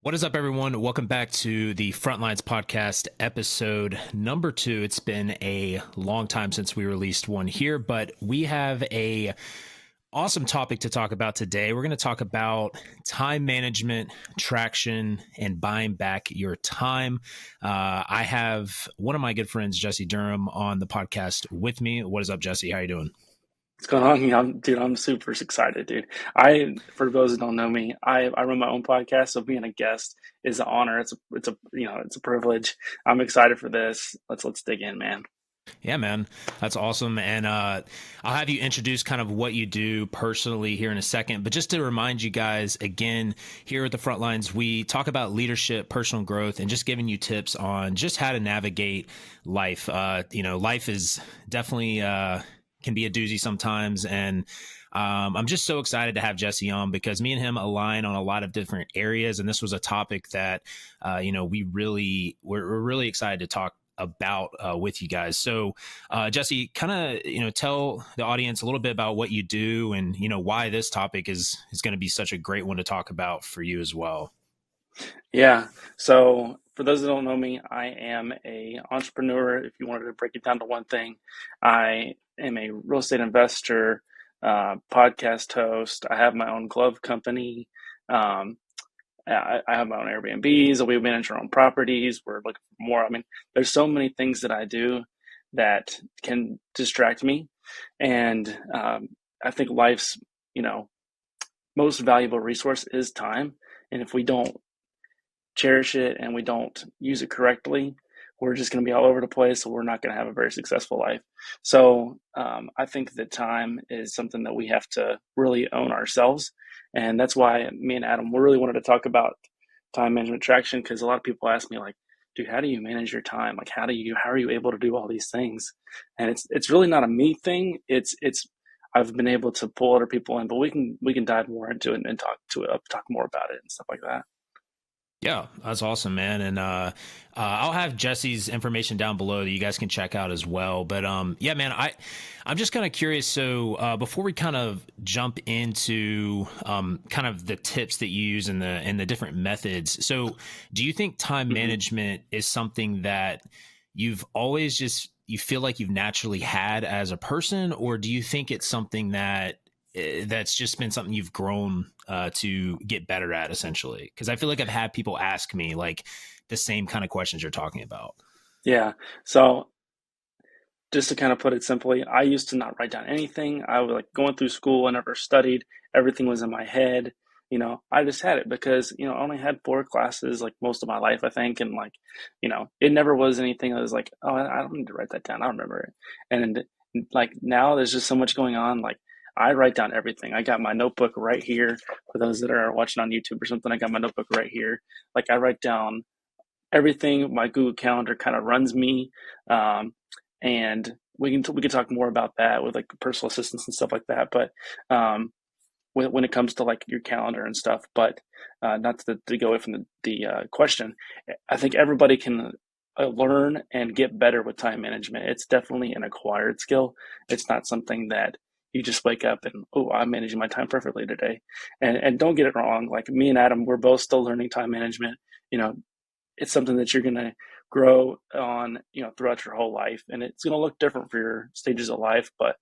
What is up, everyone? Welcome back to the Frontlines podcast, episode number 2. It's been a long time since we released one here, but we have a awesome topic to talk about today. We're going to talk about time management, traction, and buying back your time. I have one of my good friends, Jesse Durham, on the podcast with me. What is up, Jesse? How you doing? What's going on? I'm super excited, dude. For those that don't know me, I run my own podcast, so being a guest is an honor. It's a privilege. I'm excited for this. Let's dig in, man. Yeah, man, that's awesome. And I'll have you introduce kind of what you do personally here in a second. But just to remind you guys, again, here at the Frontlines, we talk about leadership, personal growth, and just giving you tips on just how to navigate life. Life is definitely can be a doozy sometimes. And I'm just so excited to have Jesse on because me and him align on a lot of different areas. And this was a topic that, we're really excited to talk about with you guys. So Jesse, kind of tell the audience a little bit about what you do and why this topic is going to be such a great one to talk about for you as well. Yeah. So for those that don't know me, I am a entrepreneur. If you wanted to break it down to one thing, I am a real estate investor, podcast host. I have my own glove company. Um, I have my own Airbnbs. We manage our own properties. We're looking for more. I mean, there's so many things that I do that can distract me, and I think life's most valuable resource is time. And if we don't cherish it and we don't use it correctly, we're just going to be all over the place. So we're not going to have a very successful life. So I think that time is something that we have to really own ourselves. And that's why me and Adam, we really wanted to talk about time management traction, because a lot of people ask me like, dude, how do you manage your time? Like, how are you able to do all these things? And it's really not a me thing. I've been able to pull other people in, but we can dive more into it and talk more about it and stuff like that. Yeah, that's awesome, man. And I'll have Jesse's information down below that you guys can check out as well. But yeah, man, I'm just kind of curious. So before we kind of jump into kind of the tips that you use and the different methods, so do you think time Mhm. management is something that you've always you feel like you've naturally had as a person, or do you think it's something that's just been something you've grown to get better at, essentially? Because I feel like I've had people ask me like the same kind of questions you're talking about. Yeah. So just to kind of put it simply, I used to not write down anything. I was like going through school, I never studied. Everything was in my head. I just had it because, I only had 4 classes like most of my life, I think. And like, it never was anything that was like, oh, I don't need to write that down. I remember it. And like now there's just so much going on. Like I write down everything. I got my notebook right here. For those that are watching on YouTube or something, I got my notebook right here. Like I write down everything. My Google Calendar kind of runs me. And we can talk more about that with like personal assistants and stuff like that. But when it comes to like your calendar and stuff, but not to go away from the question, I think everybody can learn and get better with time management. It's definitely an acquired skill. It's not something that you just wake up and, oh, I'm managing my time perfectly today. And don't get it wrong. Like me and Adam, we're both still learning time management. You know, it's something that you're going to grow on, throughout your whole life, and it's going to look different for your stages of life. But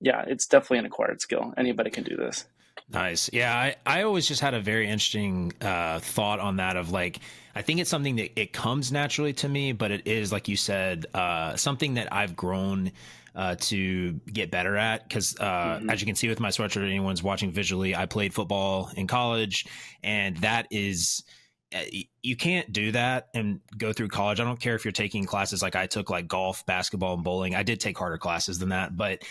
yeah, it's definitely an acquired skill. Anybody can do this. Nice. Yeah, I always just had a very interesting thought on that of like, I think it's something that it comes naturally to me, but it is, like you said, something that I've grown to get better at. Because Hmm. as you can see with my sweatshirt, anyone's watching visually, I played football in college, and that is you can't do that and go through college. I don't care if you're taking classes like I took, like golf, basketball, and bowling. I did take harder classes than that, but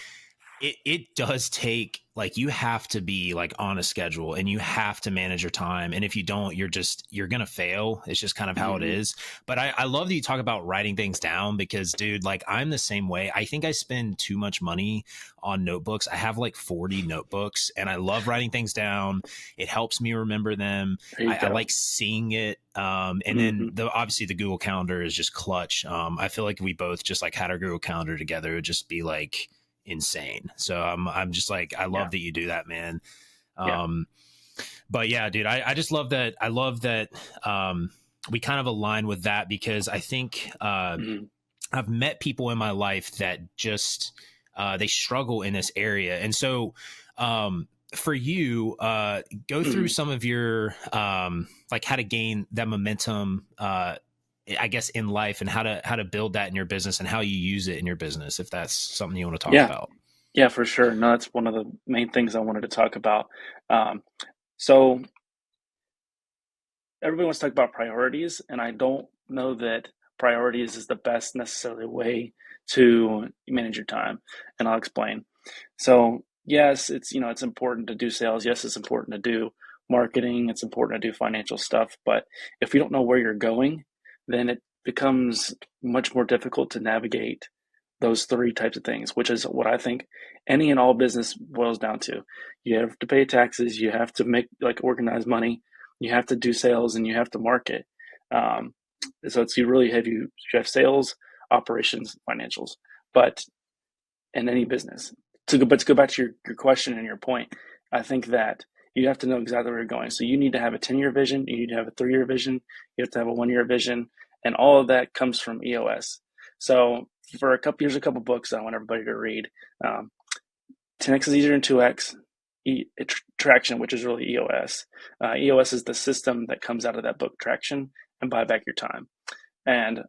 it does take, like, you have to be like on a schedule and you have to manage your time. And if you don't, you're gonna fail. It's just kind of how it Hmm. is. But I love that you talk about writing things down because, dude, like, I'm the same way. I think I spend too much money on notebooks. I have like 40 notebooks and I love writing things down. It helps me remember them. There you I go. like seeing it. And then Hmm. obviously the Google Calendar is just clutch. I feel like we both just like had our Google Calendar together. It would just be like insane. So I'm just like, I love Yeah. that you do that, man. Yeah. Um, But yeah, dude, I just love that. I love that we kind of align with that, because I think Mhm. I've met people in my life that just they struggle in this area. And so for you, go through Mhm. some of your like how to gain that momentum, I guess, in life, and how to build that in your business and how you use it in your business, if that's something you want to talk Yeah. about. Yeah, for sure. No, that's one of the main things I wanted to talk about. Um, so everybody wants to talk about priorities, and I don't know that priorities is the best necessarily way to manage your time, and I'll explain. So, yes, it's it's important to do sales. Yes, it's important to do marketing. It's important to do financial stuff. But if you don't know where you're going, then it becomes much more difficult to navigate those three types of things, which is what I think any and all business boils down to. You have to pay taxes. You have to make like organize money. You have to do sales, and you have to market. Um, so it's you have sales, operations, financials. But in any business. To go back to your question and your point, I think that you have to know exactly where you're going. So you need to have a 10-year vision, you need to have a 3-year vision, you have to have a 1-year vision, and all of that comes from EOS. So for here's a couple books I want everybody to read. 10x is easier than 2x. Traction, which is really EOS. EOS is the system that comes out of that book, Traction, and Buy Back Your Time. And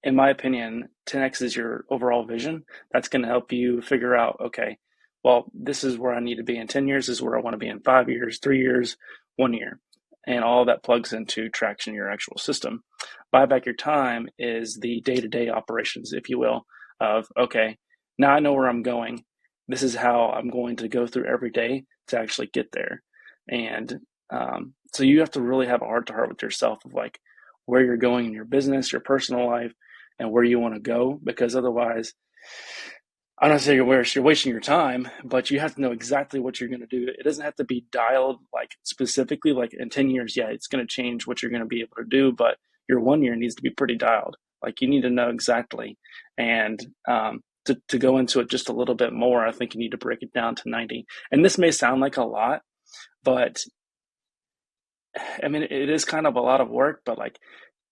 in my opinion, 10x is your overall vision. That's going to help you figure out, okay, well, this is where I need to be in 10 years. This is where I want to be in 5 years, 3 years, 1 year. And all that plugs into Traction, your actual system. Buy Back Your Time is the day to day operations, if you will, of, okay, now I know where I'm going. This is how I'm going to go through every day to actually get there. And so you have to really have a heart to heart with yourself of like where you're going in your business, your personal life, and where you want to go, because otherwise, I'm not saying you're wasting your time, but you have to know exactly what you're going to do. It doesn't have to be dialed like specifically, like in 10 years, yeah, it's going to change what you're going to be able to do, but your 1 year needs to be pretty dialed. Like you need to know exactly. And to go into it just a little bit more, I think you need to break it down to 90. And this may sound like a lot, but I mean, it is kind of a lot of work, but like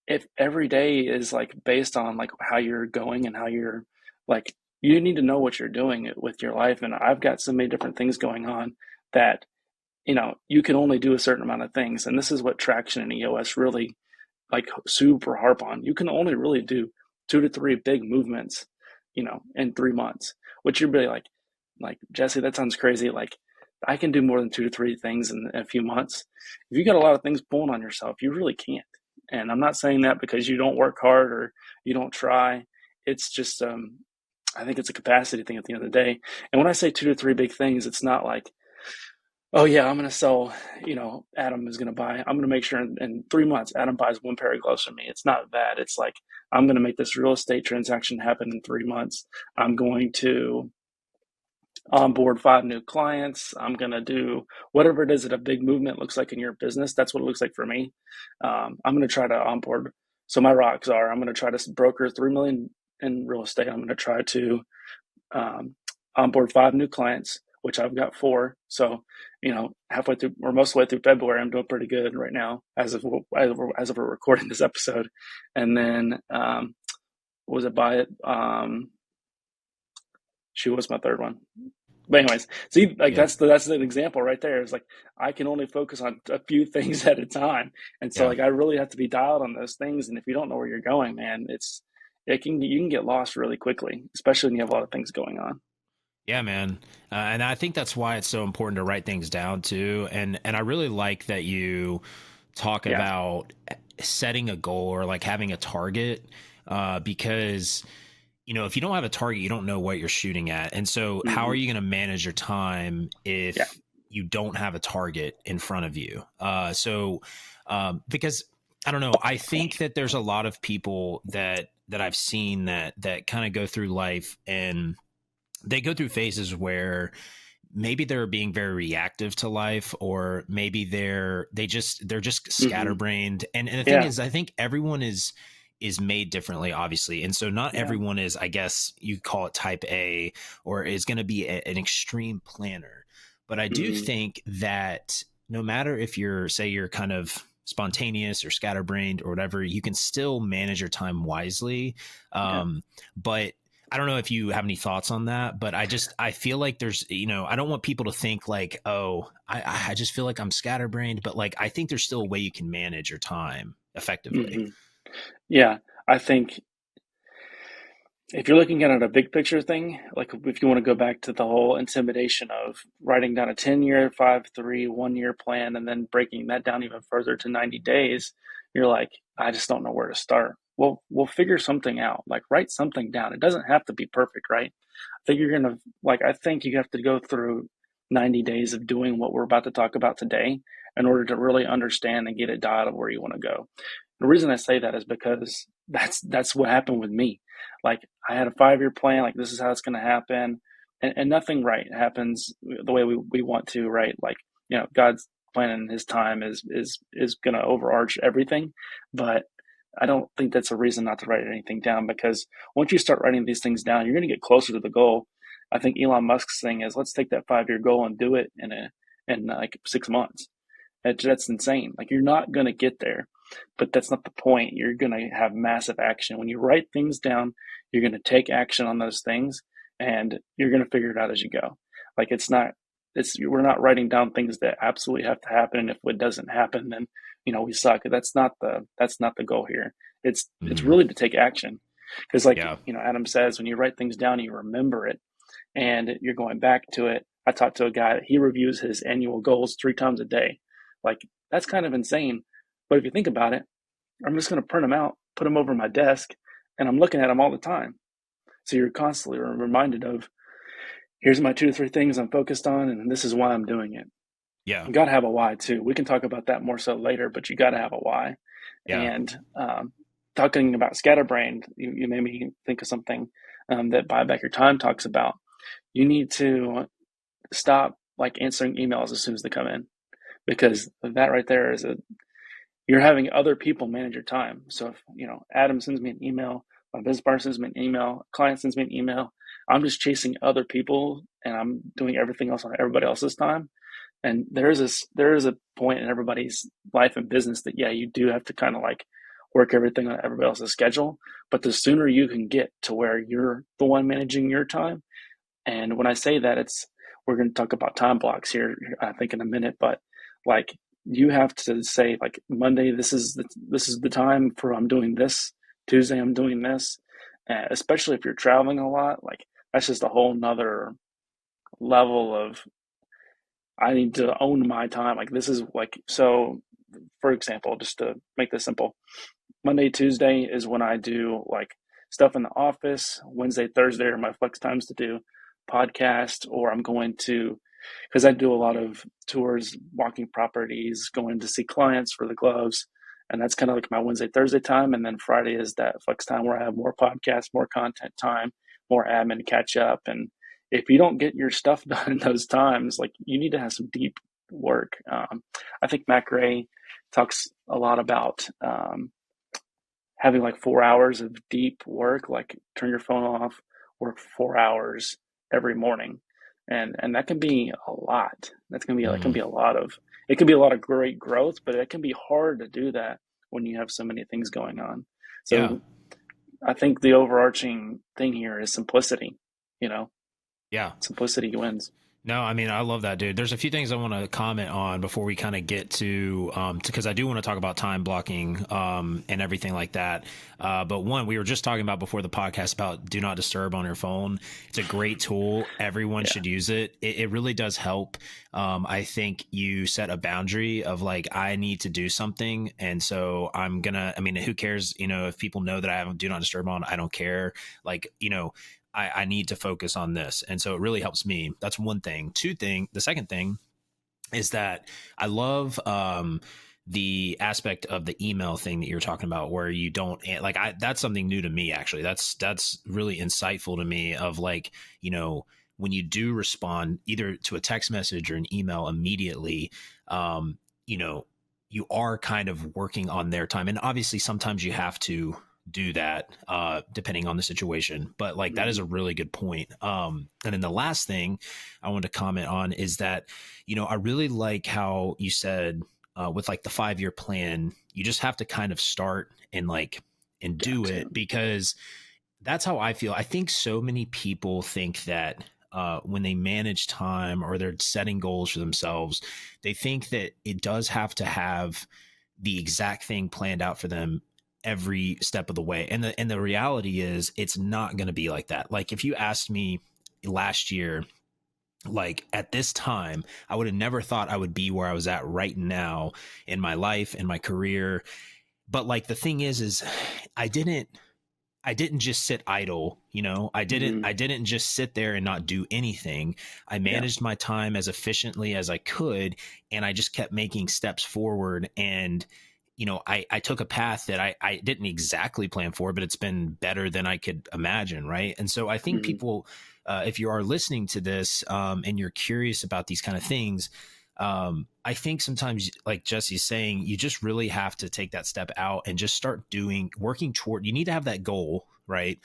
if every day is like based on like how you're going and how you're like you need to know what you're doing with your life. And I've got so many different things going on that you can only do a certain amount of things, and this is what Traction and EOS really like super harp on. You can only really do 2 to 3 big movements in 3 months, which you're really like Jesse, that sounds crazy. Like I can do more than 2 to 3 things in a few months. If you got a lot of things pulling on yourself, you really can't. And I'm not saying that because you don't work hard or you don't try. It's just I think it's a capacity thing at the end of the day. And when I say 2 to 3 big things, it's not like, oh yeah, I'm gonna sell, Adam is gonna buy, I'm gonna make sure in 3 months Adam buys one pair of gloves from me. It's not that. It's like I'm gonna make this real estate transaction happen in 3 months. I'm going to onboard 5 new clients. I'm going to do whatever it is that a big movement looks like in your business. That's what it looks like for me. I'm going to try to onboard. So my rocks are, I'm going to try to broker 3 million in real estate. I'm going to try to onboard 5 new clients, which I've got 4. So, halfway through or most of the way through February, I'm doing pretty good right now as of we're recording this episode. And then, what was it by it? She was my third one. But anyways, see, like Yeah. that's an example right there. It's like I can only focus on a few things at a time, and so Yeah. like I really have to be dialed on those things. And if you don't know where you're going, man, you can get lost really quickly, especially when you have a lot of things going on. Yeah, man. And I think that's why it's so important to write things down too. And I really like that you talk Yeah. about setting a goal or like having a target, because if you don't have a target, you don't know what you're shooting at. And so how are Hmm. you going to manage your time Yeah. if you don't have a target in front of you? Because I don't know, I think that there's a lot of people that I've seen that kind of go through life, and they go through phases where maybe they're being very reactive to life, or maybe they're just Hmm. scatterbrained. And the thing Yeah. is, I think everyone is made differently, obviously. And so not Yeah. everyone is, I guess you call it type A, or is going to be an extreme planner. But I do Hmm. think that no matter if you're kind of spontaneous or scatterbrained or whatever, you can still manage your time wisely. Yeah. But I don't know if you have any thoughts on that, but I feel like there's, I don't want people to think like, oh, I just feel like I'm scatterbrained, but like, I think there's still a way you can manage your time effectively. hmm Yeah. I think if you're looking at it a big picture thing, like if you want to go back to the whole intimidation of writing down a 10-year, 5-3, 1 year plan, and then breaking that down even further to 90 days, you're like, I just don't know where to start. Well, we'll figure something out. Like write something down. It doesn't have to be perfect, right? I think you have to go through 90 days of doing what we're about to talk about today in order to really understand and get it dialed of where you want to go. The reason I say that is because that's what happened with me. Like I had a 5-year plan, like this is how it's going to happen, and nothing right happens the way we want to, right? Like God's plan and His time is going to overarch everything, but I don't think that's a reason not to write anything down, because once you start writing these things down, you're going to get closer to the goal. I think Elon Musk's thing is let's take that 5-year goal and do it in like 6 months. That's insane. Like you're not going to get there, but that's not the point. You're going to have massive action. When you write things down, you're going to take action on those things and you're going to figure it out as you go. Like we're not writing down things that absolutely have to happen. And if it doesn't happen, then, we suck. That's not the goal here. It's Mhm. really to take action. Cause like, Yeah. Adam says, when you write things down, you remember it and you're going back to it. I talked to a guy that he reviews his annual goals 3 times a day. Like that's kind of insane. But if you think about it, I'm just going to print them out, put them over my desk, and I'm looking at them all the time. So you're constantly reminded of here's my 2 to 3 things I'm focused on, and this is why I'm doing it. Yeah. You got to have a why too. We can talk about that more so later, but you got to have a why. Yeah. And talking about scatterbrained, you made me think of something that Buy Back Your Time talks about. You need to stop like answering emails as soon as they come in, because that right there you're having other people manage your time. So if Adam sends me an email, my business partner sends me an email, a client sends me an email, I'm just chasing other people and I'm doing everything else on everybody else's time. And there is a point in everybody's life and business that you do have to kind of like work everything on everybody else's schedule. But the sooner you can get to where you're the one managing your time, and when I say that, we're going to talk about time blocks here, I think, in a minute. But like, you have to say like Monday, this is the time for I'm doing this. Tuesday, I'm doing this. Especially if you're traveling a lot, like that's just a whole nother level of I need to own my time. Like this is like so. For example, just to make this simple, Monday, Tuesday is when I do like stuff in the office. Wednesday, Thursday are my flex times to do podcast, or I'm going to, because I do a lot of tours, walking properties, going to see clients for the gloves. And that's kind of like my Wednesday, Thursday time. And then Friday is that flex time where I have more podcasts, more content time, more admin catch up. And if you don't get your stuff done in those times, like you need to have some deep work. I think Mac Ray talks a lot about having like 4 hours of deep work, like turn your phone off, work 4 hours every morning. And that can be a lot. That can Mm. be a lot of it can be a lot of great growth, but it can be hard to do that when you have so many things going on. Yeah. So I think the overarching thing here is simplicity, you know, Yeah. simplicity wins. No, I mean, I love that, dude. There's a few things I want to comment on before we kind of get to, because I do want to talk about time blocking, and everything like that. But one, we were just talking about before the podcast about do not disturb on your phone. It's a great tool. Everyone Yeah. should use it. It really does help. I think you set a boundary of like, I need to do something. And so I mean, who cares, if people know that I have do not disturb on, I don't care. Like, I need to focus on this. And so it really helps me. That's one thing. The second thing is that I love the aspect of the email thing that you're talking about where you don't that's something new to me actually. That's really insightful to me of like, when you do respond either to a text message or an email immediately, you know, you are kind of working on their time. And obviously sometimes you have to do that, depending on the situation. But like that is Mhm. a really good point. And then the last thing I wanted to comment on is that, I really like how you said, with like the 5 year plan, you just have to kind of start and Got do it, to. because that's how I feel. I think so many people think that when they manage time or they're setting goals for themselves, they think that it does have to have the exact thing planned out for them every step of the way. And the reality is it's not going to be like that. Like if you asked me last year, like at this time, I would have never thought I would be where I was at right now in my life and my career. But like the thing is I didn't just sit idle, I didn't Mhm. I didn't just sit there and not do anything. I Yeah. managed my time as efficiently as I could, and I just kept making steps forward. And I took a path that I didn't exactly plan for, but it's been better than I could imagine, right? And so I think Mhm. people, if you are listening to this, and you're curious about these kind of things, I think sometimes, like Jesse's saying, you just really have to take that step out and just start working toward. You need to have that goal, right?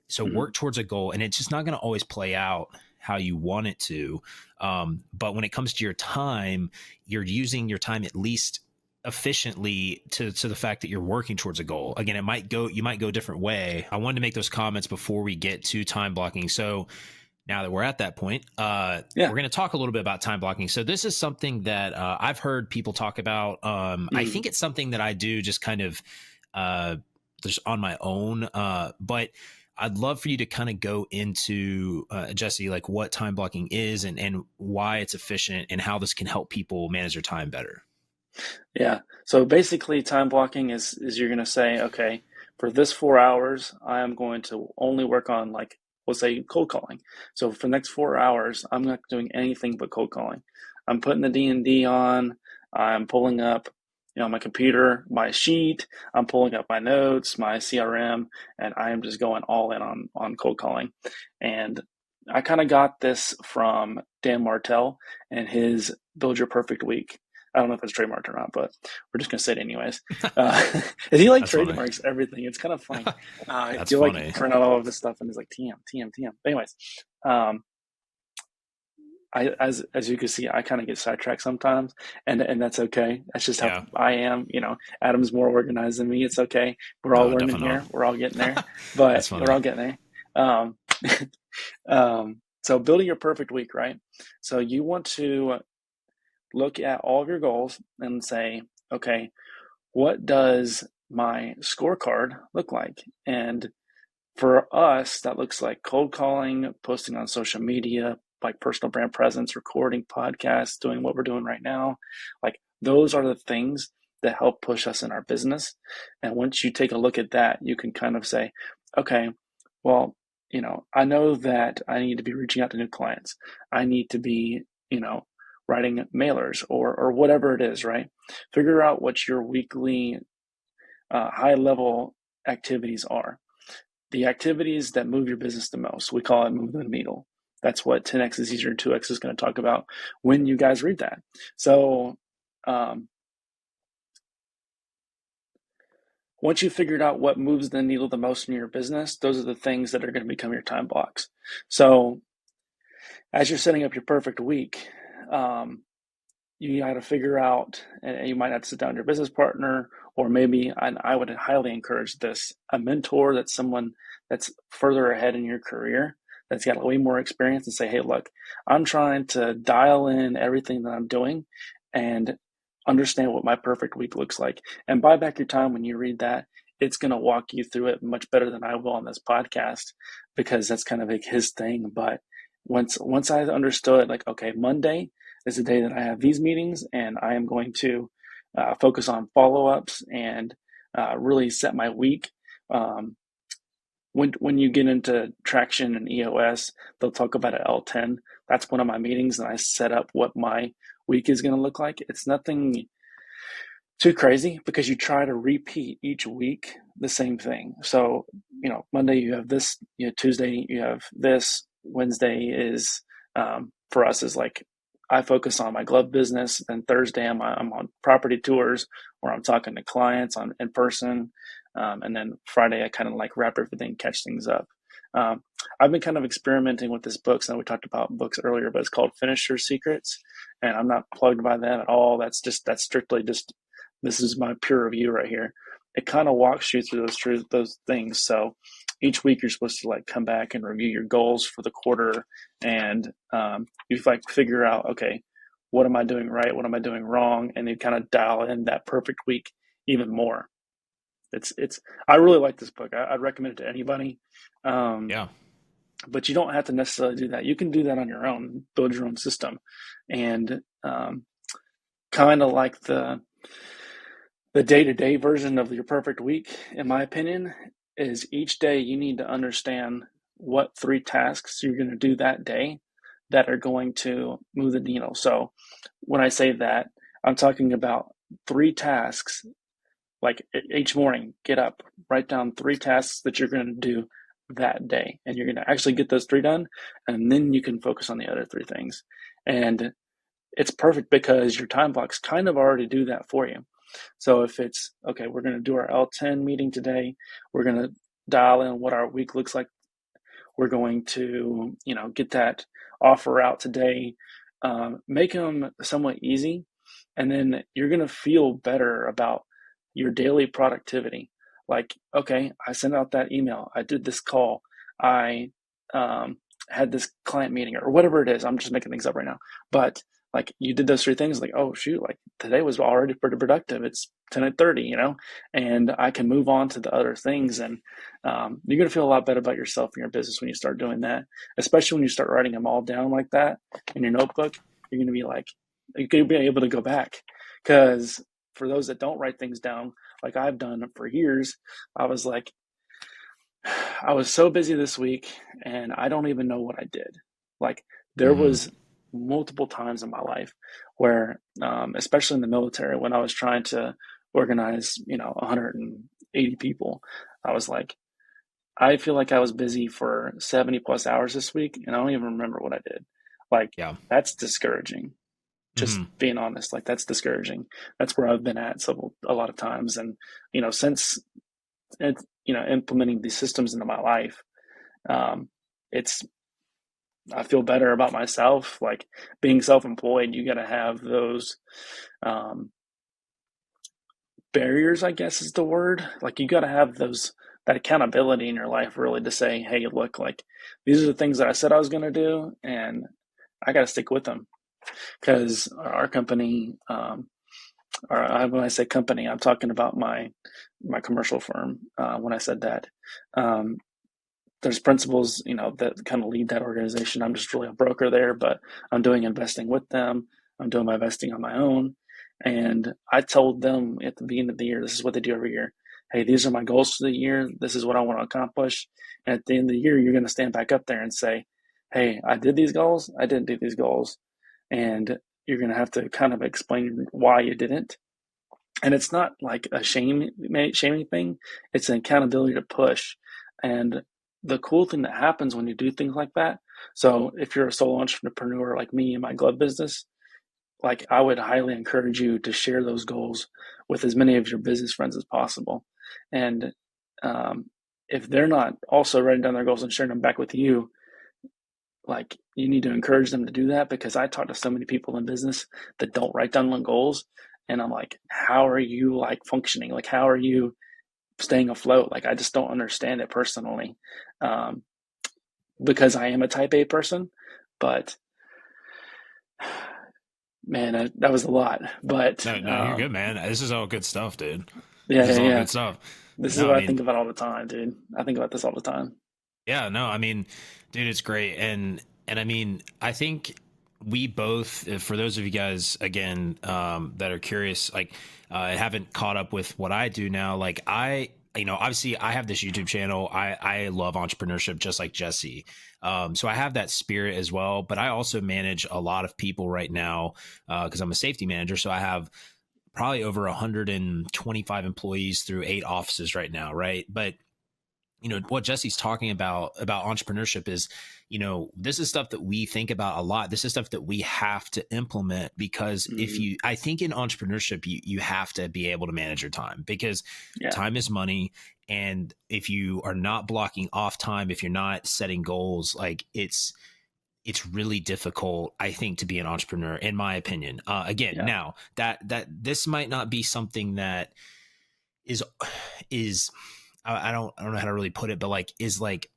So Mhm. work towards a goal, and it's just not going to always play out how you want it to. But when it comes to your time, you're using your time at least efficiently to the fact that you're working towards a goal. Again, you might go a different way. I wanted to make those comments before we get to time blocking. So now that we're at that point, Yeah. we're going to talk a little bit about time blocking. So this is something that I've heard people talk about. I Mhm. think it's something that I do just kind of uh, just on my own. But I'd love for you to kind of go into, Jesse, like what time blocking is, and why it's efficient and how this can help people manage their time better. Yeah. So basically, time blocking is you're gonna say, okay, for this 4 hours, I am going to only work on like we'll say cold calling. So for the next 4 hours, I'm not doing anything but cold calling. I'm putting the D&D on. I'm pulling up, my computer, my sheet. I'm pulling up my notes, my CRM, and I am just going all in on cold calling. And I kind of got this from Dan Martell and his Build Your Perfect Week. I don't know if it's trademarked or not, but we're just gonna say it anyways. He like That's funny. trademarks everything. It's kind of funny. That's He'll like funny. print out all of this stuff and he's like TM, TM, TM. But anyways, um, I as you can see, I kind of get sidetracked sometimes, and that's okay. That's just how Yeah. I am. Adam's more organized than me. It's okay. We're all No, learning definitely here. We're all getting there, not. but That's we're funny. all getting there. So building your perfect week, right? So you want to look at all of your goals and say, okay, what does my scorecard look like? And for us, that looks like cold calling, posting on social media, like personal brand presence, recording podcasts, doing what we're doing right now. Like those are the things that help push us in our business. And once you take a look at that, you can kind of say, okay, well, I know that I need to be reaching out to new clients. I need to be, writing mailers or whatever it is, right? Figure out what your weekly high level activities are, the activities that move your business the most. We call it move the needle. That's what 10x is easier than 2x is going to talk about when you guys read that. So um, once you figured out what moves the needle the most in your business, those are the things that are going to become your time blocks. So as you're setting up your perfect week, um, you got to figure out, and you might have to sit down with your business partner, or maybe, and I would highly encourage this, a mentor that's someone that's further ahead in your career, that's got way more experience, and say, hey, look, I'm trying to dial in everything that I'm doing and understand what my perfect week looks like. And buy back your time when you read that. It's going to walk you through it much better than I will on this podcast because that's kind of like his thing. But once I understood, like, okay, Monday is the day that I have these meetings, and I am going to focus on follow ups and really set my week. Um, when you get into traction and EOS, they'll talk about an L10. That's one of my meetings, and I set up what my week is going to look like. It's nothing too crazy because you try to repeat each week the same thing. So, Monday you have this, Tuesday you have this, Wednesday is for us is like I focus on my glove business. Then Thursday I'm on property tours where I'm talking to clients on in person. And then Friday, I kind of like wrap everything, catch things up. Um, I've been kind of experimenting with this book. So we talked about books earlier, but it's called Finisher Secrets, and I'm not plugged by that at all. That's strictly just, this is my peer review right here. It kind of walks you through those things. So each week you're supposed to like come back and review your goals for the quarter, and you like figure out, okay, what am I doing right? What am I doing wrong? And you kind of dial in that perfect week even more. It's I really like this book. I'd recommend it to anybody. Um, Yeah. but you don't have to necessarily do that. You can do that on your own, build your own system, and kind of like the day-to-day version of your perfect week, in my opinion, is each day you need to understand what 3 tasks you're going to do that day that are going to move the needle. So when I say that, I'm talking about 3 tasks. Like each morning, get up, write down 3 tasks that you're going to do that day, and you're going to actually get those 3 done, and then you can focus on the other 3 things. And it's perfect because your time blocks kind of already do that for you. So if it's okay, we're going to do our L10 meeting today, we're going to dial in what our week looks like. We're going to, get that offer out today, make them somewhat easy, and then you're going to feel better about your daily productivity. Like, okay, I sent out that email, I did this call, I had this client meeting, or whatever it is. I'm just making things up right now, but like you did those 3 things, like, oh shoot, like today was already pretty productive. It's 10 at 30, and I can move on to the other things. And you're going to feel a lot better about yourself and your business when you start doing that, especially when you start writing them all down like that in your notebook. You're going to be like, you're going to be able to go back. Because for those that don't write things down, like I've done for years, I was like, I was so busy this week and I don't even know what I did. Like there Hmm. was multiple times in my life where, especially in the military, when I was trying to organize, 180 people, I was like, I feel like I was busy for 70 plus hours this week and I don't even remember what I did. Like Yeah. that's discouraging. Just Hmm. being honest, like that's discouraging. That's where I've been at a lot of times. And, since implementing these systems into my life, um, it's I feel better about myself. Like being self-employed, you got to have those um, barriers, I guess is the word. Like you got to have that accountability in your life, really, to say, hey, look, like these are the things that I said I was going to do, and I got to stick with them. Because our company, or when I say company, I'm talking about my commercial firm. When I said that, um, there's principals, that kind of lead that organization. I'm just really a broker there, but I'm doing investing with them. I'm doing my investing on my own. And I told them at the beginning of the year, this is what they do every year. Hey, these are my goals for the year. This is what I want to accomplish. And at the end of the year, you're going to stand back up there and say, hey, I did these goals. I didn't do these goals. And you're going to have to kind of explain why you didn't. And it's not like a shaming thing. It's an accountability to push. And the cool thing that happens when you do things like that. So if you're a solo entrepreneur like me in my glove business, like I would highly encourage you to share those goals with as many of your business friends as possible. And um, if they're not also writing down their goals and sharing them back with you, like you need to encourage them to do that, because I talk to so many people in business that don't write down goals, and I'm like, how are you like functioning? Like how are you staying afloat? Like I just don't understand it personally, um, because I am a type A person. But man, that was a lot. But No, no, you're good, man. This is all good stuff, dude. yeah, This is yeah, all yeah. good stuff. This is No, I what I mean, think about all the time, dude. I think about this all the time. yeah, no, I mean, dude, it's great. And I mean, I think we both, for those of you guys again, that are curious, like, haven't caught up with what I do now. Like obviously I have this YouTube channel. I love entrepreneurship just like Jesse. So I have that spirit as well, but I also manage a lot of people right now, cause I'm a safety manager. So I have probably over 125 employees through 8 offices right now. Right. But what Jesse's talking about entrepreneurship is, this is stuff that we think about a lot. This is stuff that we have to implement, because Mm-hmm. I think in entrepreneurship, you have to be able to manage your time, because Yeah. time is money. And if you are not blocking off time, if you're not setting goals, like it's really difficult, I think, to be an entrepreneur, in my opinion. Again, Yeah. now that this might not be something that is is I don't know how to really put it, but like is like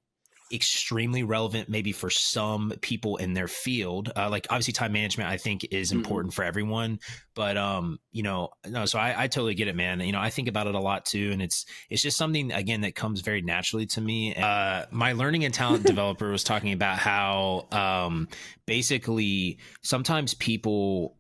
extremely relevant maybe for some people in their field. Like obviously time management I think is Mm-hmm. important for everyone, but no, so I totally get it, man. I think about it a lot too, and it's just something again that comes very naturally to me. My learning and talent developer was talking about how basically sometimes people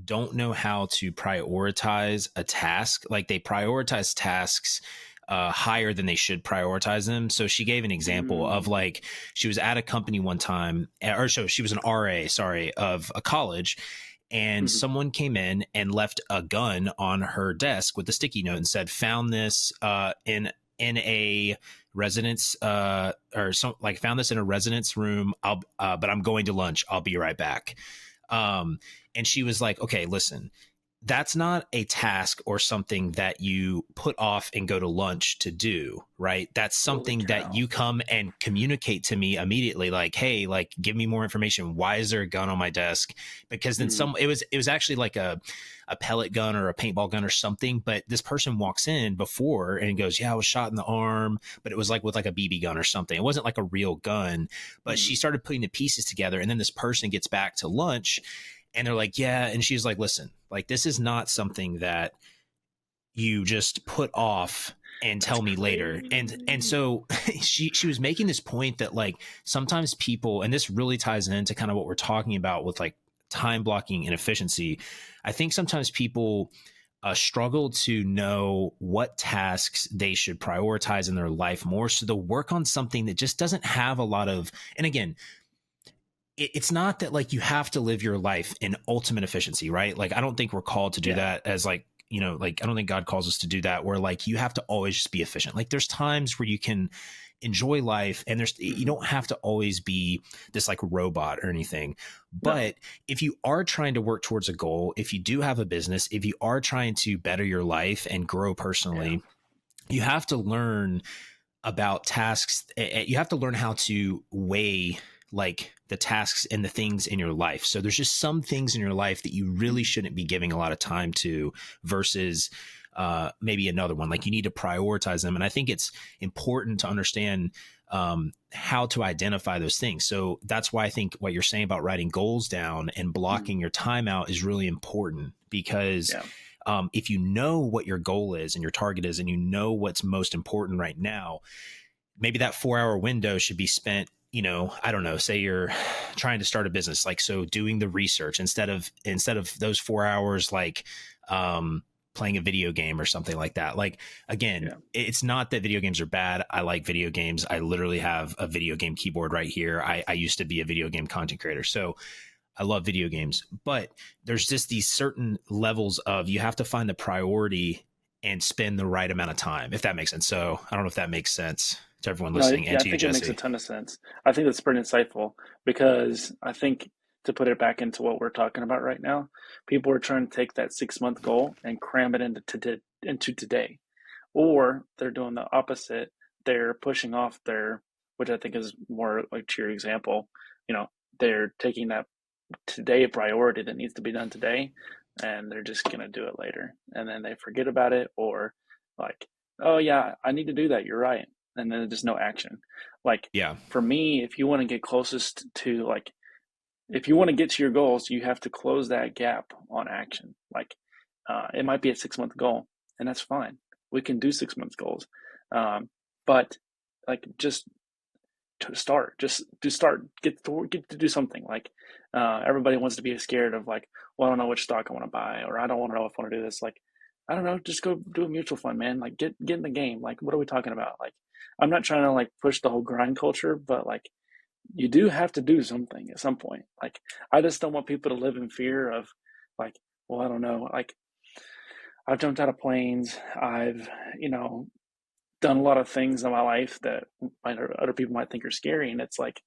don't know how to prioritize a task. Like they prioritize tasks higher than they should prioritize them. So she gave an example of Mm-hmm. like she was at a company one time, or so she was an RA, sorry, of a college, and Mm-hmm. someone came in and left a gun on her desk with a sticky note and said, "Found this in a residence or some like found this in a residence room. But I'm going to lunch. I'll be right back." Um, and she was like, "Okay, listen, that's not a task or something that you put off and go to lunch to do, right? That's Holy something that cow. you come and communicate to me immediately, like, hey, like give me more information. Why is there a gun on my desk?" Because then Mm-hmm. it was actually like a pellet gun or a paintball gun or something. But this person walks in before and goes, "Yeah, I was shot in the arm, but it was like with like a BB gun or something. It wasn't like a real gun." But Mm-hmm. she started putting the pieces together, and then this person gets back to lunch and they're like, "Yeah." And she's like, "Listen, like this is not something that you just put off and That's tell me later." And crazy. so she was making this point that like sometimes people, and this really ties into kind of what we're talking about with like time blocking and efficiency. I think sometimes people struggle to know what tasks they should prioritize in their life more, so they'll work on something that just doesn't have a lot of. And again, it's not that like you have to live your life in ultimate efficiency, right? Like I don't think we're called to do Yeah. that as like, like I don't think God calls us to do that where like you have to always just be efficient. Like there's times where you can enjoy life, and you Mm-hmm. don't have to always be this like robot or anything. No. But if you are trying to work towards a goal, if you do have a business, if you are trying to better your life and grow Yeah. personally, you have to learn about tasks. You have to learn how to weigh like the tasks and the things in your life. So there's just some things in your life that you really shouldn't be giving a lot of time to versus maybe another one. Like you need to prioritize them. And I think it's important to understand how to identify those things. So that's why I think what you're saying about writing goals down and Mm-hmm. blocking your time out is really important, because Yeah. if you know what your goal is and your target is, and you know what's most important right now, maybe that 4 hour window should be spent, I don't know, say you're trying to start a business, like, so doing the research instead of those 4 hours, like, playing a video game or something like that. Like, again, Yeah. it's not that video games are bad. I like video games. I literally have a video game keyboard right here. I used to be a video game content creator. So I love video games, but there's just these certain levels of you have to find the priority and spend the right amount of time, if that makes sense. So I don't know if that makes sense to everyone No, listening and yeah, I to you, think it makes a Jesse. ton of sense. I think that's pretty insightful because I think to put it back into what we're talking about right now, people are trying to take that 6 month goal and cram it into today, or they're doing the opposite. They're pushing off their, which I think is more like to your example. You know, they're taking that today priority that needs to be done today, and they're just gonna do it later, and then they forget about it, or like, oh yeah, I need to do that. You're right, and then there's no action. Like Yeah. for me, if you want to get closest to like, if you want to get to your goals, you have to close that gap on action. Like, it might be a 6 month goal, and that's fine. We can do 6 month goals, but like just to start, just to start, get to do something. Like, everybody wants to be scared of like, well, I don't know which stock I want to buy, or I don't want to know if I want to do this. Like, I don't know, just go do a mutual fund, man. Like, get in the game. Like, what are we talking about? Like, I'm not trying to like push the whole grind culture, but like, you do have to do something at some point. Like, I just don't want people to live in fear of like, well, I don't know. Like, I've jumped out of planes. I've, you know, done a lot of things in my life that other people might think are scary. And it's like,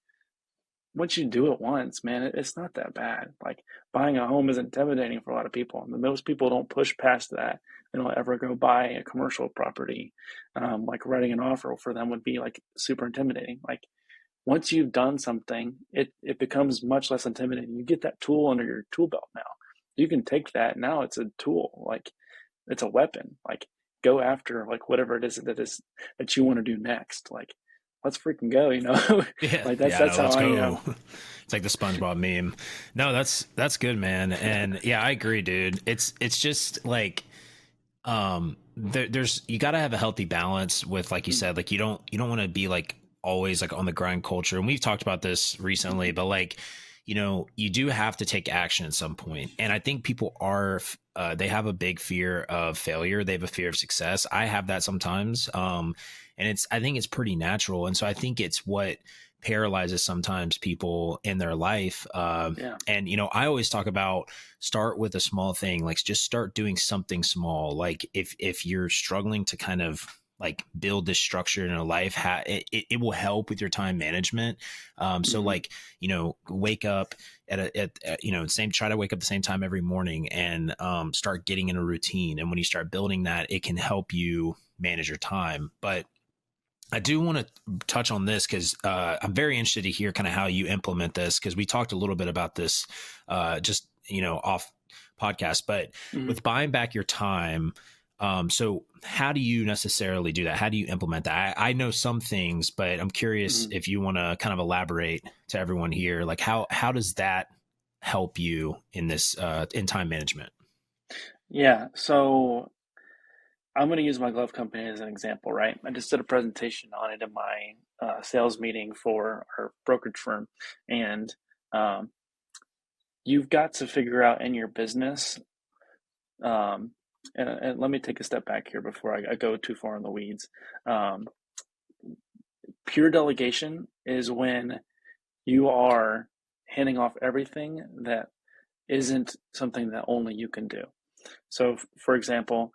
once you do it once, man, it's not that bad. Like buying a home is intimidating for a lot of people. And most people don't push past that. They don't ever go buy a commercial property. Like writing an offer for them would be like super intimidating. Like once you've done something, it becomes much less intimidating. You get that tool under your tool belt now. You can take that. Now it's a tool. Like it's a weapon. Like go after like whatever it is that you want to do next. Like let's freaking go, you know? Yeah, Like yeah, that's no, how let's I go. am. It's like the SpongeBob meme. No, that's good, man. And yeah, I agree, dude. It's just like there's you got to have a healthy balance with, like you said, like you don't want to be like always like on the grind culture. And we've talked about this recently, but like you do have to take action at some point. And I think people are they have a big fear of failure. They have a fear of success. I have that sometimes. And I think it's pretty natural. And so I think it's what paralyzes sometimes people in their life. Yeah. And I always talk about start with a small thing, like just start doing something small. Like if you're struggling to kind of like build this structure in a life, it will help with your time management. So Hmm. like wake up try to wake up the same time every morning, and start getting in a routine. And when you start building that, it can help you manage your time. But I do want to touch on this because I'm very interested to hear kind of how you implement this, because we talked a little bit about this just off podcast. But Hmm. with buying back your time, so how do you necessarily do that? How do you implement that? I know some things, but I'm curious Hmm. if you want to kind of elaborate to everyone here, like how does that help you in this in time management? Yeah. So I'm going to use my glove company as an example, right? I just did a presentation on it in my sales meeting for our brokerage firm. And um, you've got to figure out in your business. Um, and let me take a step back here before I go too far in the weeds. Um, Pure delegation is when you are handing off everything that isn't something that only you can do. So, for example,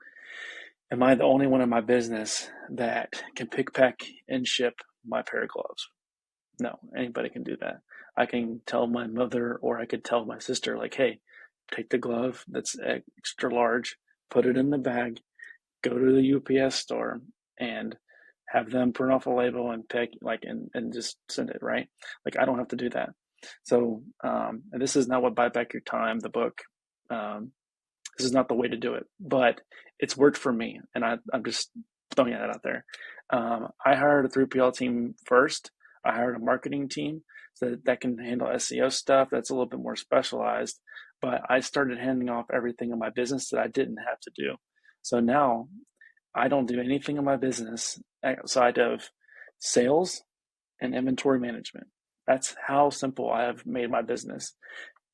am I the only one in my business that can pick, pack, and ship my pair of gloves? No, anybody can do that. I can tell my mother, or I could tell my sister, like, hey, take the glove that's extra large, put it in the bag, go to the UPS store, and have them print off a label and pick, like, and just send it, right? Like, I don't have to do that. So, and this is not what Buy Back Your Time, the book. Um, this is not the way to do it, but it's worked for me, and I'm just throwing that out there. I hired a 3PL team first. I hired a marketing team that can handle SEO stuff. That's a little bit more specialized. But I started handing off everything in my business that I didn't have to do. So now I don't do anything in my business outside of sales and inventory management. That's how simple I have made my business.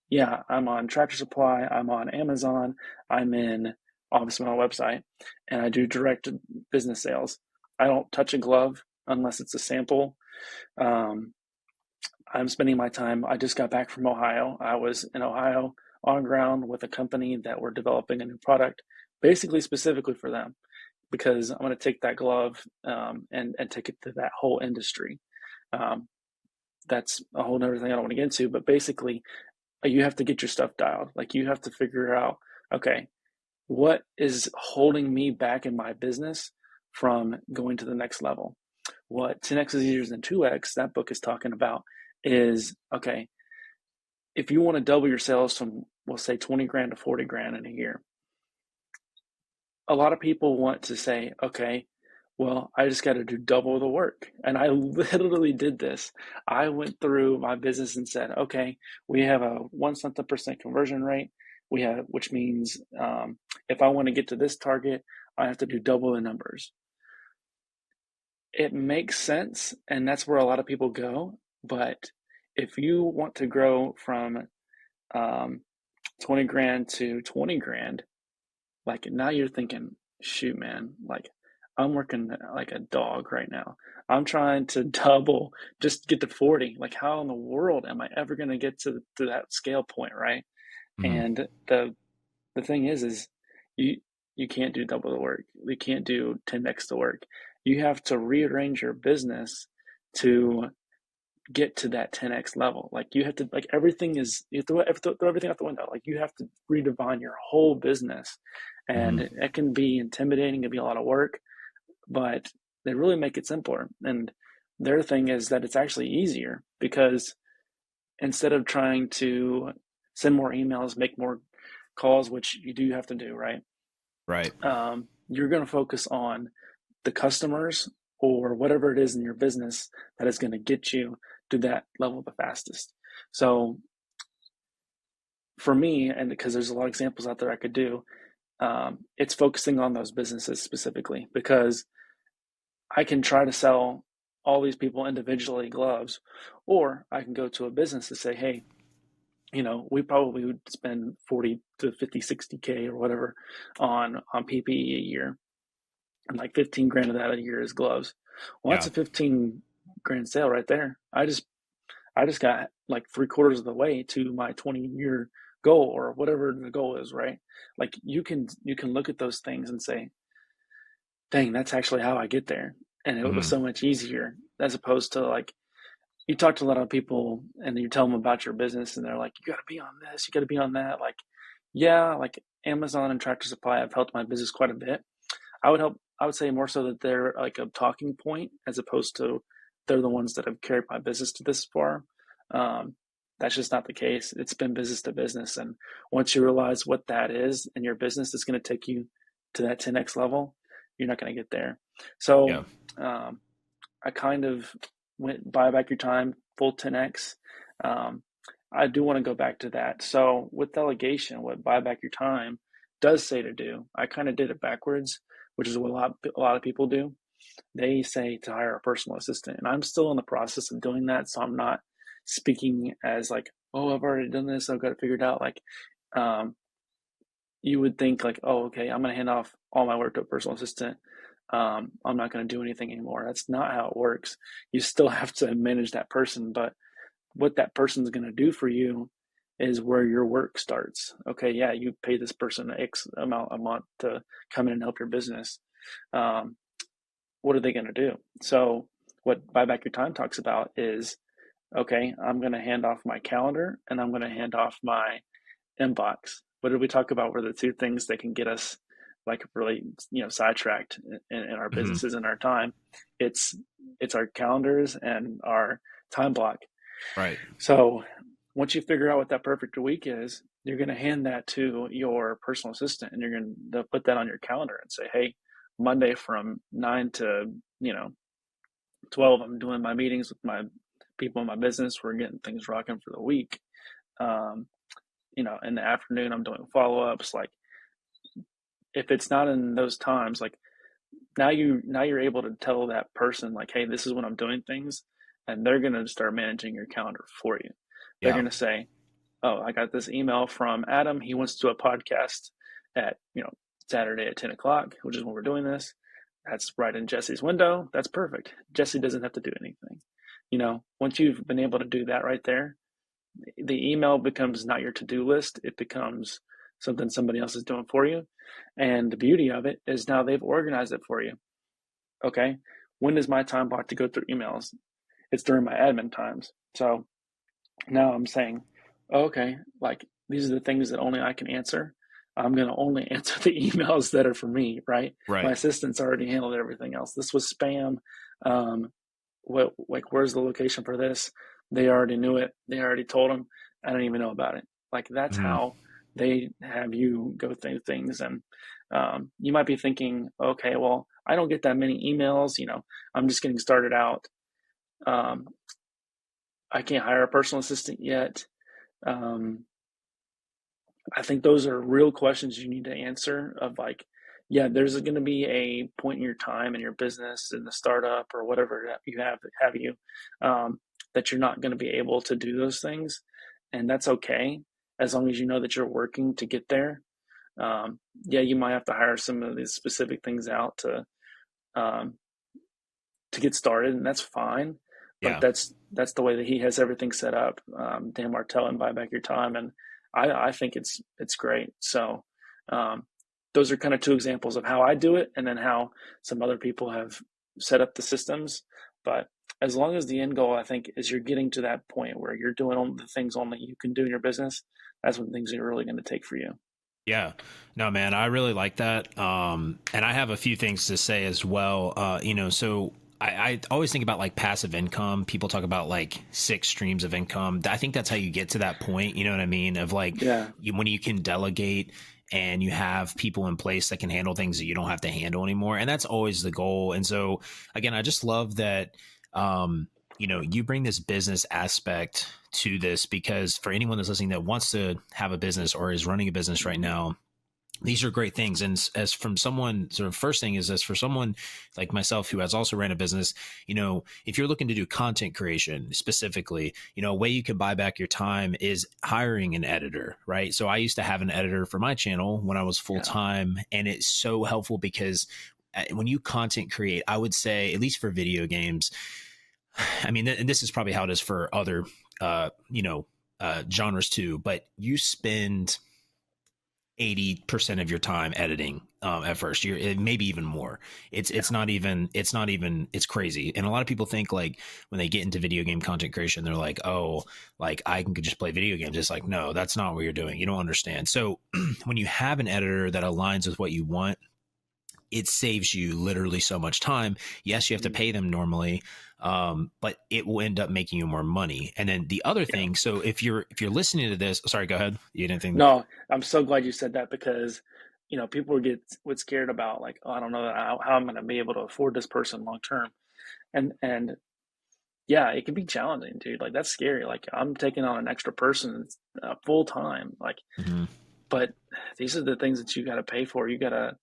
Yeah, I'm on Tractor Supply, I'm on Amazon, I'm in obviously my website, and I do direct business sales. I don't touch a glove unless it's a sample. Um, I'm spending my time. I just got back from Ohio. I was in Ohio on ground with a company that were developing a new product, basically specifically for them, because I'm going to take that glove and take it to that whole industry. Um, that's a whole other thing I don't want to get into, but basically, you have to get your stuff dialed. Like you have to figure out, okay, what is holding me back in my business from going to the next level? What 10x is easier than 2x, that book is talking about is, okay, if you want to double your sales from, we'll say 20 grand to 40 grand in a year, a lot of people want to say, okay, well, I just got to do double the work. And I literally did this. I went through my business and said, okay, we have a 1% conversion rate. We have, which means if I want to get to this target, I have to do double the numbers. It makes sense. And that's where a lot of people go. But if you want to grow from um, 20 grand to 20 grand, like now you're thinking, shoot, man, like I'm working like a dog right now. I'm trying to double just get to 40. Like how in the world am I ever going to get to that scale point, right? Mhm. And the thing is you you can't do double the work. You can't do 10x the work. You have to rearrange your business to get to that 10x level. Like you have to, like everything is, you throw everything out the window. Like you have to redefine your whole business, and Hmm. it can be intimidating. It can be a lot of work, but they really make it simpler. And their thing is that it's actually easier because instead of trying to send more emails, make more calls, which you do have to do, right? Right. You're going to focus on the customers or whatever it is in your business that is going to get you to that level the fastest. So for me, and because there's a lot of examples out there I could do, it's focusing on those businesses specifically because I can try to sell all these people individually gloves, or I can go to a business to say, hey, we probably would spend 40 to 50, 60K or whatever on PPE a year. And like 15 grand of that a year is gloves. Well, that's Yeah. a 15 grand sale right there. I just got like 3/4 of the way to my 20-year goal or whatever the goal is, right? Like you can look at those things and say, dang, that's actually how I get there. And it was Hmm. so much easier as opposed to like you talk to a lot of people and you tell them about your business and they're like, you got to be on this, you got to be on that. Like, yeah, like Amazon and Tractor Supply have helped my business quite a bit. I would say more so that they're like a talking point as opposed to they're the ones that have carried my business to this far. Um, that's just not the case. It's been business to business. And once you realize what that is in your business, it's going to take you to that 10x level. You're not going to get there. Yeah. So um, I kind of went buy back your time, full 10x. Um, I do want to go back to that. So with delegation, what buy back your time does say to do, I kind of did it backwards, which is what a lot of people do. They say to hire a personal assistant, and I'm still in the process of doing that. So I'm not speaking as like, oh, I've already done this, I've got it figured out. Like, um, you would think like, oh, okay, I'm going to hand off all my work to a personal assistant. I'm not going to do anything anymore. That's not how it works. You still have to manage that person, but what that person's going to do for you is where your work starts. Okay, yeah, you pay this person X amount a month to come in and help your business. Um, what are they going to do? So, what Buy Back Your Time talks about is okay, I'm going to hand off my calendar and I'm going to hand off my inbox. What did we talk about were the two things that can get us like really, sidetracked in our Hmm. businesses and our time? It's it's our calendars and our time block. Right. So once you figure out what that perfect week is, you're going to hand that to your personal assistant and you're going to put that on your calendar and say, hey, Monday from 9 to, 12, I'm doing my meetings with my people in my business. We're getting things rocking for the week. Um, in the afternoon, I'm doing follow ups. Like if it's not in those times, like now you're able to tell that person like, hey, this is when I'm doing things, and they're gonna start managing your calendar for you. They're Yeah. gonna say, oh, I got this email from Adam. He wants to do a podcast at Saturday at 10 o'clock, which is when we're doing this. That's right in Jesse's window. That's perfect. Jesse doesn't have to do anything. Once you've been able to do that right there, the email becomes not your to-do list. It becomes something somebody else is doing for you. And the beauty of it is now they've organized it for you. Okay. When is my time block to go through emails? It's during my admin times. So now I'm saying, okay, like these are the things that only I can answer. I'm going to only answer the emails that are for me, right? My Right. assistant's already handled everything else. This was spam. Um, where's the location for this? They already knew it. They already told them. I don't even know about it. Like that's Hmm. how they have you go through things. And you might be thinking, okay, well, I don't get that many emails. I'm just getting started out. Um, I can't hire a personal assistant yet. Um, I think those are real questions you need to answer of like, yeah, there's going to be a point in your time in your business in the startup or whatever that you have you um, that you're not going to be able to do those things, and that's okay as long as you know that you're working to get there. Yeah, you might have to hire some of these specific things out um, to get started, and that's fine. But Yeah. that's the way that he has everything set up. Dan Martell and Buy Back Your Time, and I think it's great. So um, those are kind of two examples of how I do it, and then how some other people have set up the systems. But as long as the end goal, I think, is you're getting to that point where you're doing all the things only you can do in your business, that's when things are really going to take for you. Yeah. No, man, I really like that. And I have a few things to say as well. So I always think about like passive income. People talk about like 6 streams of income. I think that's how you get to that point. You know what I mean? Of like Yeah. when you can delegate and you have people in place that can handle things that you don't have to handle anymore. And that's always the goal. And so again, I just love that, you bring this business aspect to this, because for anyone that's listening that wants to have a business or is running a business right now, these are great things. And as from someone, sort of first thing is, as for someone like myself who has also ran a business, if you're looking to do content creation specifically, a way you can buy back your time is hiring an editor, right? So I used to have an editor for my channel when I was full Yeah. time, and it's so helpful because when you content create, I would say, at least for video games, I mean, and this is probably how it is for other, genres too, but you spend 80% of your time editing at first. Maybe even more. Yeah. It's crazy. And a lot of people think like when they get into video game content creation, they're like, oh, like I can just play video games. It's like, no, that's not what you're doing. You don't understand. So when you have an editor that aligns with what you want, it saves you literally so much time. Yes, you have to Mhm. pay them normally, but it will end up making you more money. And then the other Yeah. thing, so if you're listening to this, sorry, go ahead. You didn't think? No, I'm so glad you said that because, people would scared about like, oh, I don't know how I'm going to be able to afford this person long term. And yeah, it can be challenging, dude. Like that's scary. Like I'm taking on an extra person full time. Like, Mhm. but these are the things that you got to pay for. You got to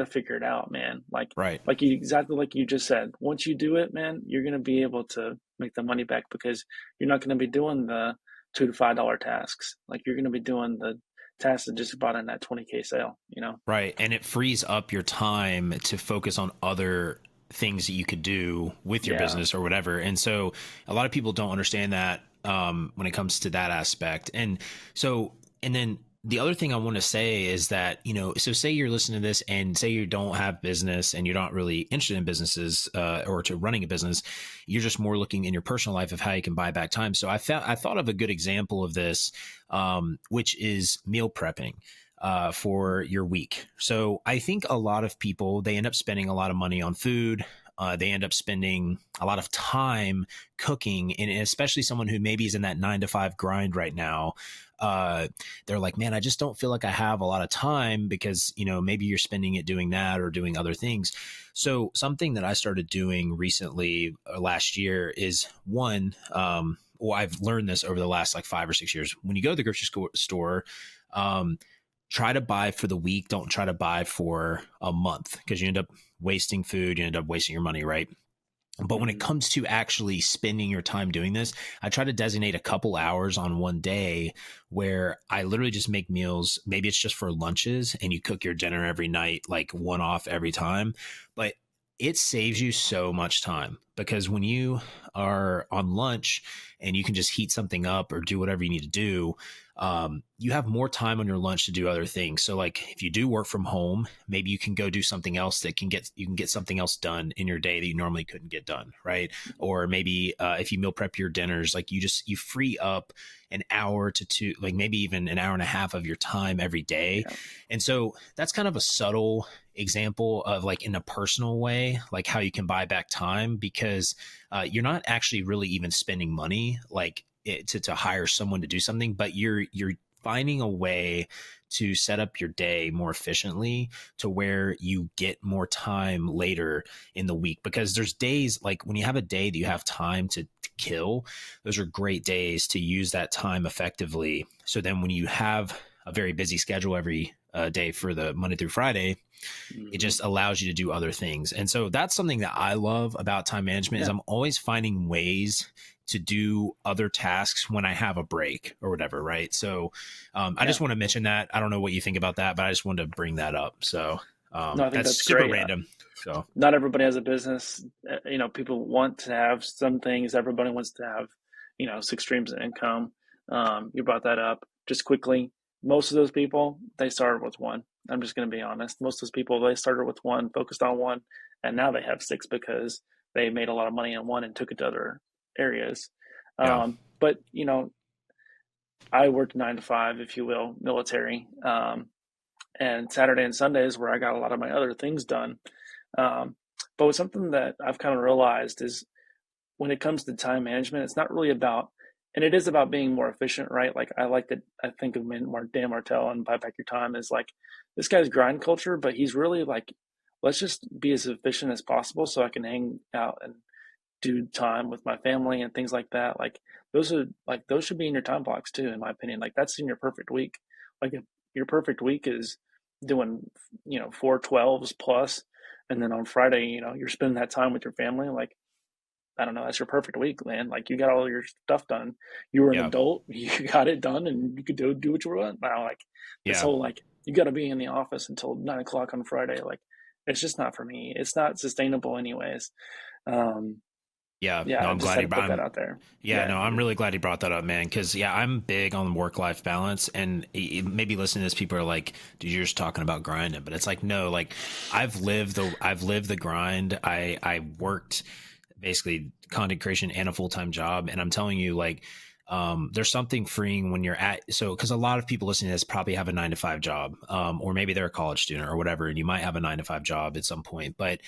figure it out, man. Like Right. exactly like you just said. Once you do it, man, you're gonna be able to make the money back because you're not gonna be doing the $2 to $5 tasks. Like you're gonna be doing the tasks that just bought in that 20K sale. Right. And it frees up your time to focus on other things that you could do with your Yeah. business or whatever. And so a lot of people don't understand that when it comes to that aspect. And then the other thing I want to say is that, so say you're listening to this and say you don't have business and you're not really interested in businesses or to running a business, you're just more looking in your personal life of how you can buy back time. So I thought of a good example of this, which is meal prepping for your week. So I think a lot of people, they end up spending a lot of money on food. They end up spending a lot of time cooking, and especially someone who maybe is in that 9 to 5 grind right now. They're like, man, I just don't feel like I have a lot of time because, maybe you're spending it doing that or doing other things. So something that I started doing recently last year is one, well, I've learned this over the last like 5 or 6 years. When you go to the grocery store, um, try to buy for the week. Don't try to buy for a month because you end up wasting food. You end up wasting your money, right? But when it Hmm. comes to actually spending your time doing this, I try to designate a couple hours on one day where I literally just make meals. Maybe it's just for lunches and you cook your dinner every night, like one off every time. But it saves you so much time because when you are on lunch and you can just heat something up or do whatever you need to do, you have more time on your lunch to do other things. So, like if you do work from home, maybe you can go do something else that you can get something else done in your day that you normally couldn't get done, right? Or maybe if you meal prep your dinners, like you free up an hour to two, like maybe even an hour and a half of your time every day. Yeah. And so that's kind of a subtle example of like in a personal way, like how you can buy back time because you're not actually really even spending money like to hire someone to do something, but you're finding a way to set up your day more efficiently to where you get more time later in the week because there's days like when you have a day that you have time to kill, those are great days to use that time effectively. So then when you have a very busy schedule every day for the Monday through Friday, it Hmm. just allows you to do other things. And so that's something that I love about time management is Yeah. I'm always finding ways to do other tasks when I have a break or whatever, right? So I just Yeah. want to mention that. I don't know what you think about that, but I just wanted to bring that up. So No, I think that's that's super great. random. So Not everybody has a business. People want to have some things. Everybody wants to have, 6 streams of income. You brought that up just quickly. Most of those people, they started with one. I'm just going to be honest. Most of those people, they started with one, focused on one, and now they have six because they made a lot of money in one and took it to other areas. Yeah. But I worked 9 to 5, if you will, military, and Saturday and Sundays where I got a lot of my other things done. Um, but something that I've kind of realized is when it comes to time management, it's not really about, and it is about being more efficient, right? Like I think of Dan Martell and Buy Back Your Time as like this guy's grind culture, but he's really like, let's just be as efficient as possible so I can hang out and do time with my family and things like that. Those should be in your time blocks too, in my opinion. Like that's in your perfect week. Like if your perfect week is doing 4 12s plus, and then on Friday you're spending that time with your family. Like I don't know, that's your perfect week, man. Like you got all your stuff done. You were an Yeah. adult, you got it done, and you could do what you want. Now, like this Yeah. whole like you got to be in the office until 9 o'clock on Friday. Like it's just not for me. It's not sustainable, anyways. Um, Yeah, yeah, no, I I'm just glad had he to put brought. that out there. Yeah, Yeah, no, I'm really glad he brought that up, man. Because yeah, I'm big on work-life balance, and maybe listening to this, people are like, "Dude, you're just talking about grinding," but it's like, no, like I've lived the grind. I worked basically content creation and a full-time job, and I'm telling you, like, there's something freeing when you're at because a lot of people listening to this probably have a 9 to 5 job, or maybe they're a college student or whatever, and you might have a 9 to 5 job at some point, but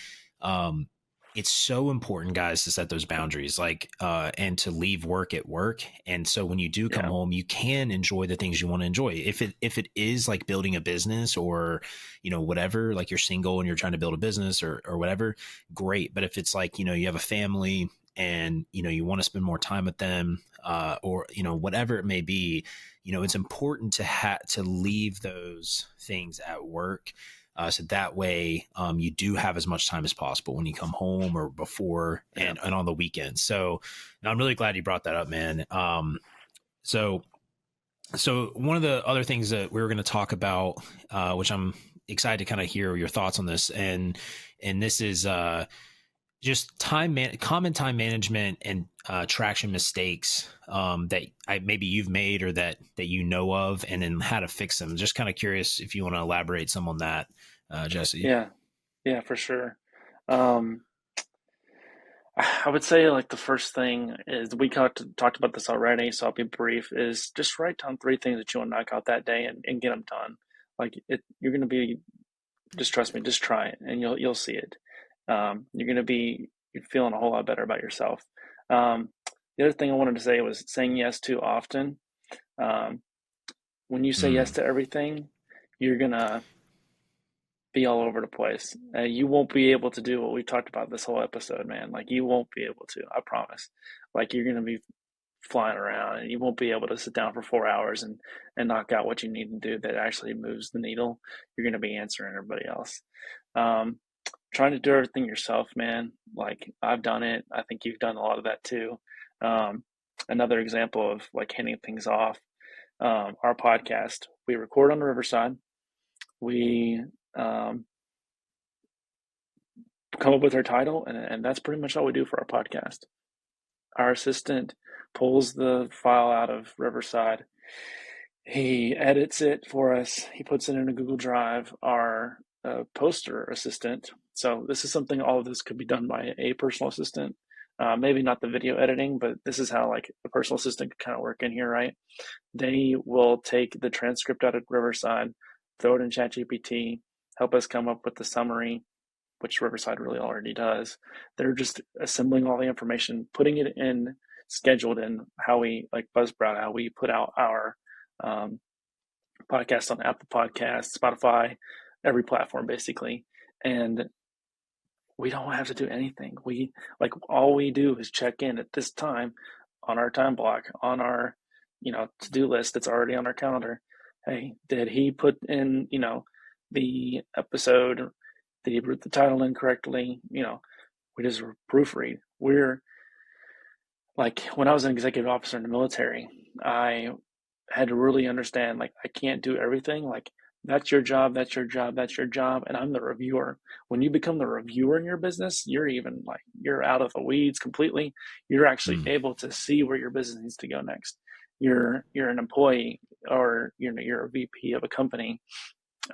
um it's so important, guys, to set those boundaries, like and to leave work at work. And so when you do come yeah, home, you can enjoy the things you want to enjoy. If it is like building a business or whatever, like you're single and you're trying to build a business or whatever, great. But if it's like you have a family and you want to spend more time with them, or whatever it may be, it's important to leave those things at work, so that way you do have as much time as possible when you come home or before yeah, and on the weekends. So I'm really glad you brought that up, man. So so one of the other things that we were going to talk about, which I'm excited to kind of hear your thoughts on this, and this is just common time management and traction mistakes that maybe you've made or that you know of, and then how to fix them. Just kind of curious if you want to elaborate some on that, Jesse. yeah, yeah, for sure. Um, I would say like the first thing is we talked about this already, so I'll be brief. Is just write down 3 things that you want to knock out that day and get them done. Like you're gonna be, just trust me, just try it and you'll see it. You're feeling a whole lot better about yourself. Um, the other thing I wanted to say was saying yes too often. Um, when you say yes Mm, to everything, you're gonna be all over the place. You won't be able to do what we talked about this whole episode, man. Like you won't be able to. I promise. Like you're gonna be flying around and you won't be able to sit down for 4 hours and knock out what you need to do that actually moves the needle. You're gonna be answering everybody else. Um, Trying to do everything yourself, man. Like I've done it. I think you've done a lot of that too. Um, Another example of like handing things off. Our podcast, we record on the Riverside. We um, come up with our title, and that's pretty much all we do for our podcast. Our assistant pulls the file out of Riverside. He edits it for us. He puts it in a Google Drive. Our poster assistant. So this is something. All of this could be done by a personal assistant. Maybe not the video editing, but this is how like a personal assistant could kind of work in here, right? They will take the transcript out of Riverside, throw it in ChatGPT, help us come up with the summary, which Riverside really already does. They're just assembling all the information, putting it in, scheduled in how we like Buzzsprout, how we put out our um, podcast on Apple Podcasts, Spotify, every platform basically. And we don't have to do anything. We like all we do is check in at this time on our time block, on our, to-do list that's already on our calendar. Hey, did he put in, the episode? Did he put the title in correctly? We just proofread. We're like when I was an executive officer in the military, I had to really understand like I can't do everything. Like that's your job, that's your job, that's your job, and I'm the reviewer. When you become the reviewer in your business, you're out of the weeds completely. You're actually mm, able to see where your business needs to go next. You're an employee or you're a VP of a company.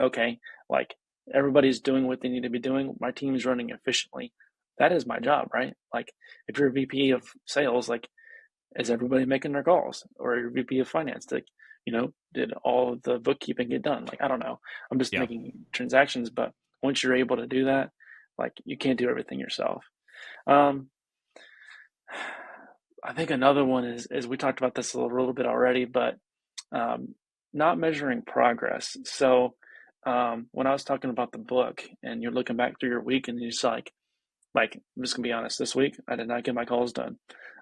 okay, like everybody's doing what they need to be doing. My team's running efficiently. That is my job, right? Like if you're a VP of sales, like is everybody making their calls? Or your VP of finance, like, did all of the bookkeeping get done? Like, I don't know. I'm just Yeah. making transactions, but once you're able to do that, like you can't do everything yourself. Um, I think another one is we talked about this a little bit already, but um, not measuring progress. So when I was talking about the book and you're looking back through your week and you're just like I'm just gonna be honest, this week I did not get my calls done.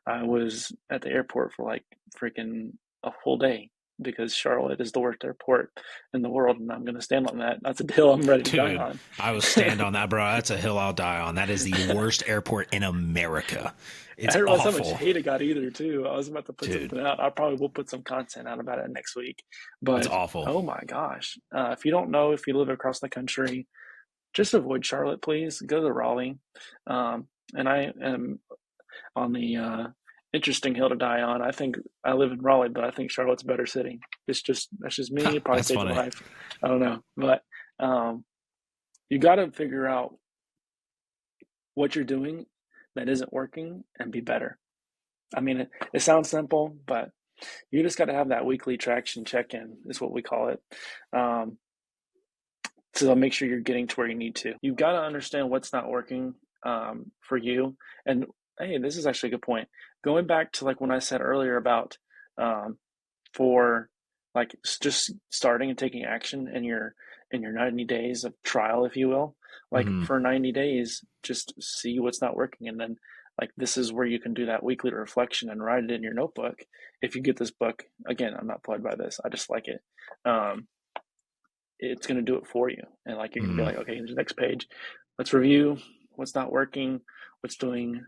I was at the airport for like freaking a full day because Charlotte is the worst airport in the world, and I'm gonna stand on that. That's a hill I'm ready to die Dude, on. I will stand on that, bro. That's a hill I'll die on. That is the worst airport in America. I It's didn't realize how much awful. hate it got either too. I was about to put Dude, something out. I probably will put some content out about it next week. it's But awful. oh my gosh, if you don't know, if you live across the country, just avoid Charlotte, please. Go to Raleigh. And I am on the interesting hill to die on. I think I live in Raleigh, but I think Charlotte's a better city. That's just me. It probably That's saved a funny. life. I don't know, but um, you got to figure out what you're doing that isn't working and be better. I mean, it sounds simple, but you just got to have that weekly traction check-in is what we call it. Um, so make sure you're getting to where you need to. You've got to understand what's not working for you. And hey, this is actually a good point. Going back to like when I said earlier about um, for like just starting and taking action in your 90 days of trial, if you will. Like Hmm. for 90 days, just see what's not working, and then like this is where you can do that weekly reflection and write it in your notebook. If you get this book, again, I'm not plugged by this. I just like it. Um, it's going to do it for you. And like, you're going to be Hmm. like, okay, here's the next page. Let's review what's not working, what's doing